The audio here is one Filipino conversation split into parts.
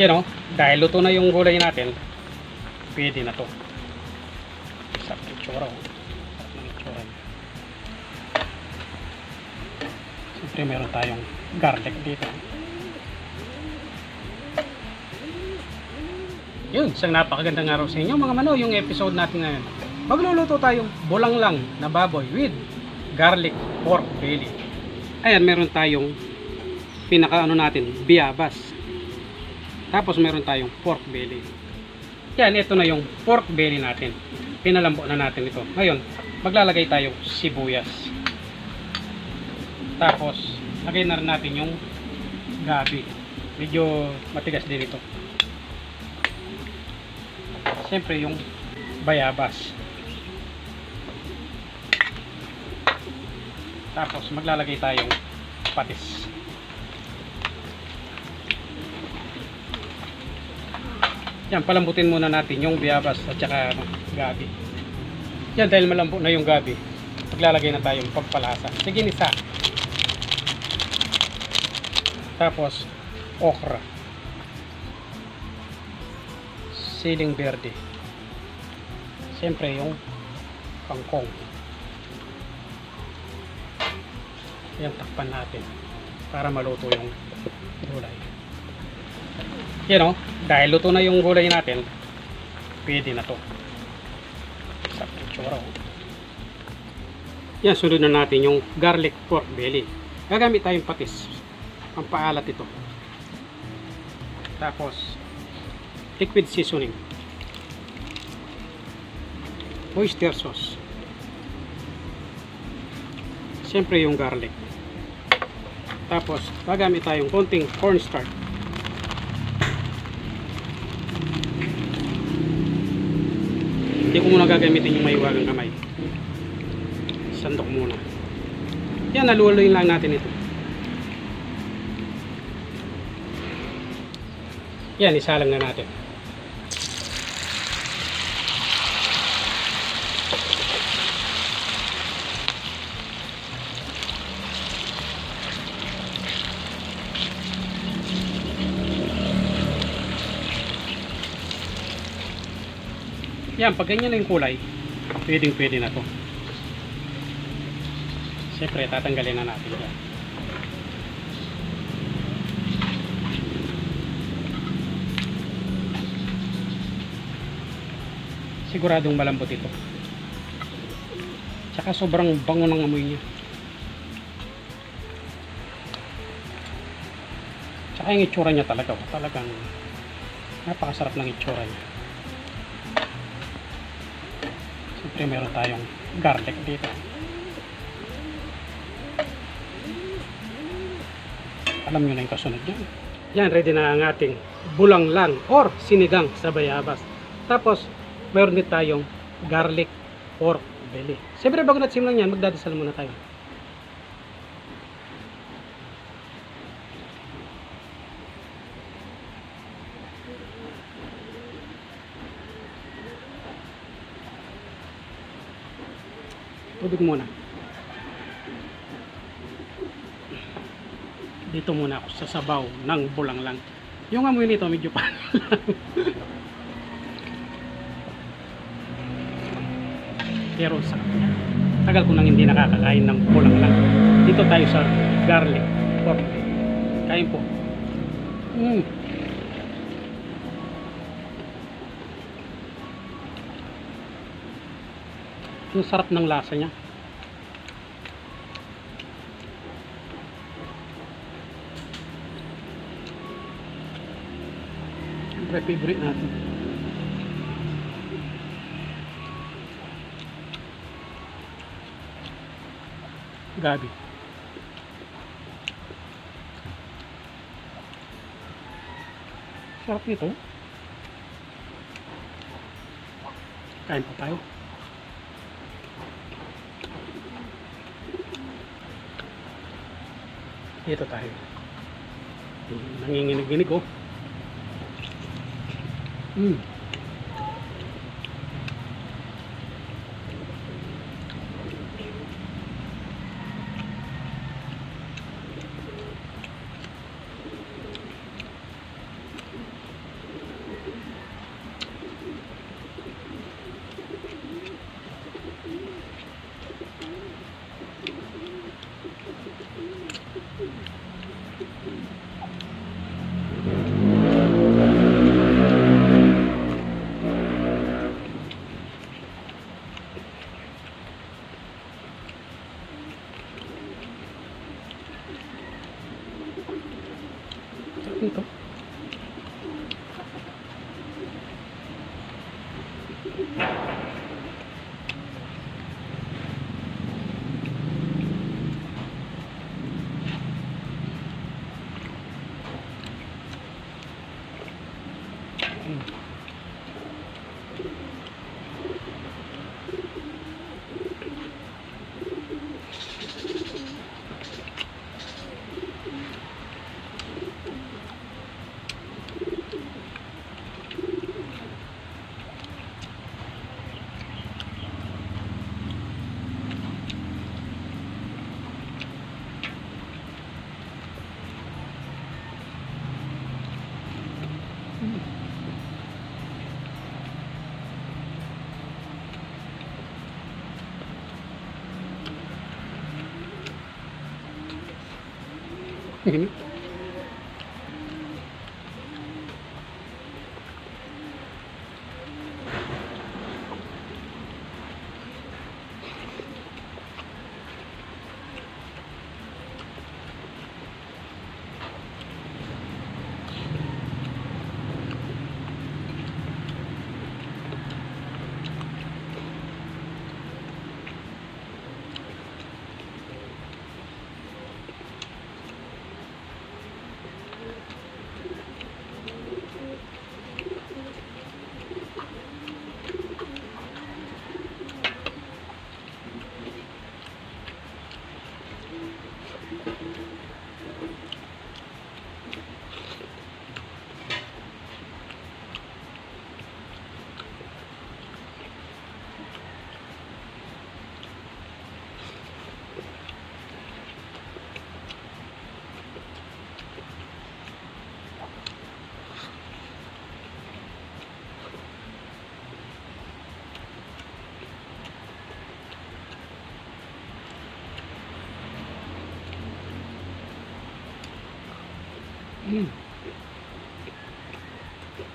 Yan o, dahil luto na yung gulay natin, pwede na to. Sa itsura o. Siyempre meron tayong garlic dito. Yun, isang napakagandang araw sa inyo mga mano, yung episode natin ngayon. Magluluto tayong bulanglang na baboy with garlic pork belly. Ayan, meron tayong pinaka natin, biyabas. Tapos meron tayong pork belly. Yan, ito na yung pork belly natin. Pinalambo na natin ito. Ngayon, maglalagay tayong sibuyas. Tapos, lagay na rin natin yung gabi. Medyo matigas din ito. Siyempre yung bayabas. Tapos maglalagay tayong patis. Yan, palambutin muna natin yung bayabas at saka gabi. Yan, dahil malambot na yung gabi, maglalagay na tayong pampalasa. Sige, nisa. Tapos okra, siling berde, siyempre yung kangkong. Yan, takpan natin para maluto yung gulay. Yan o, dahil luto na yung gulay natin, pwede na to. Sa itsura o. Yan, sunod na natin yung garlic pork belly. Gagamit tayong patis, pampaalat ito. Tapos liquid seasoning, oyster sauce, siyempre yung garlic. Tapos gagamit tayong konting cornstarch. Hindi ko muna gagamitin yung maiwagang kamay, sandok muna. Yan, naluloyin lang natin ito. Yan, isalang na natin. Yan, pag ganyan na yung kulay, pwede na to. Siyempre, tatanggalin na natin yan. Siguradong malambot ito. Tsaka sobrang bango ng amoy niya. Tsaka yung itsura niya talaga, talagang napakasarap ng itsura niya. Siyempre meron tayong garlic dito. Alam nyo na yung kasunod yan. Yan, ready na ang ating bulanglang or sinigang sa bayabas. Tapos mayroon din tayong garlic pork belly. Siyempre bago natin simulan yan, magdadasal muna tayo. Tubig muna. Dito muna ako sa sabaw ng bulanglang. Yung amoy nito medyo paano lang. Pero sa tagal ko nang hindi nakakakain ng bulanglang. Dito tayo sa garlic pork. Kain po. Yung sarap ng lasa niya. Siyempre favorite natin. Gabi. Sarap nito. Kain pa tayo. Dito tayo. Nanginginig-ginig oh. Ito.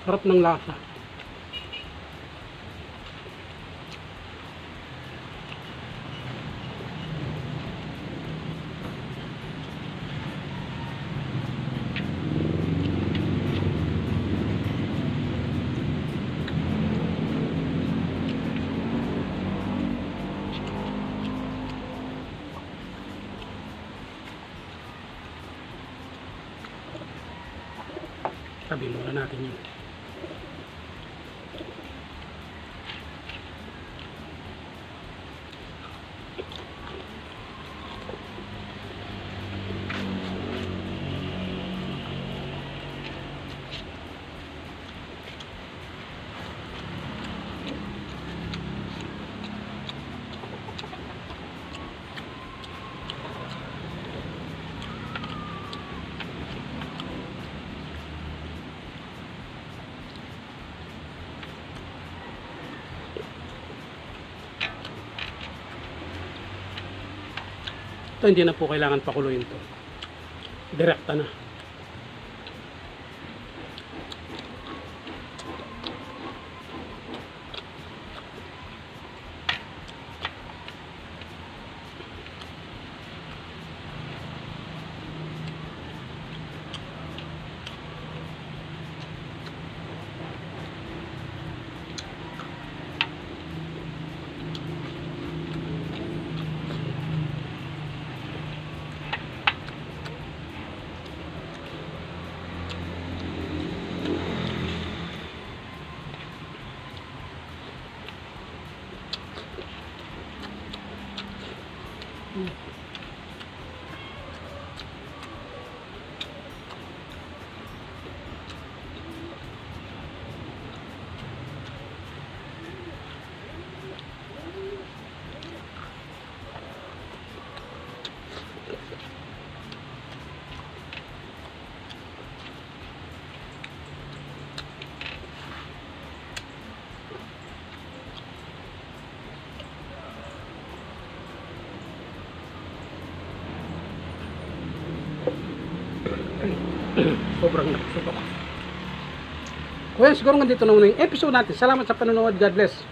Sarap ng lasa. Tabi muna natin yun. Ito hindi na po kailangan pakuluin to. Direkta na. Sobrang nabusog ako. Kuya, siguro nga dito na muna yung episode natin. Salamat sa panonood. God bless.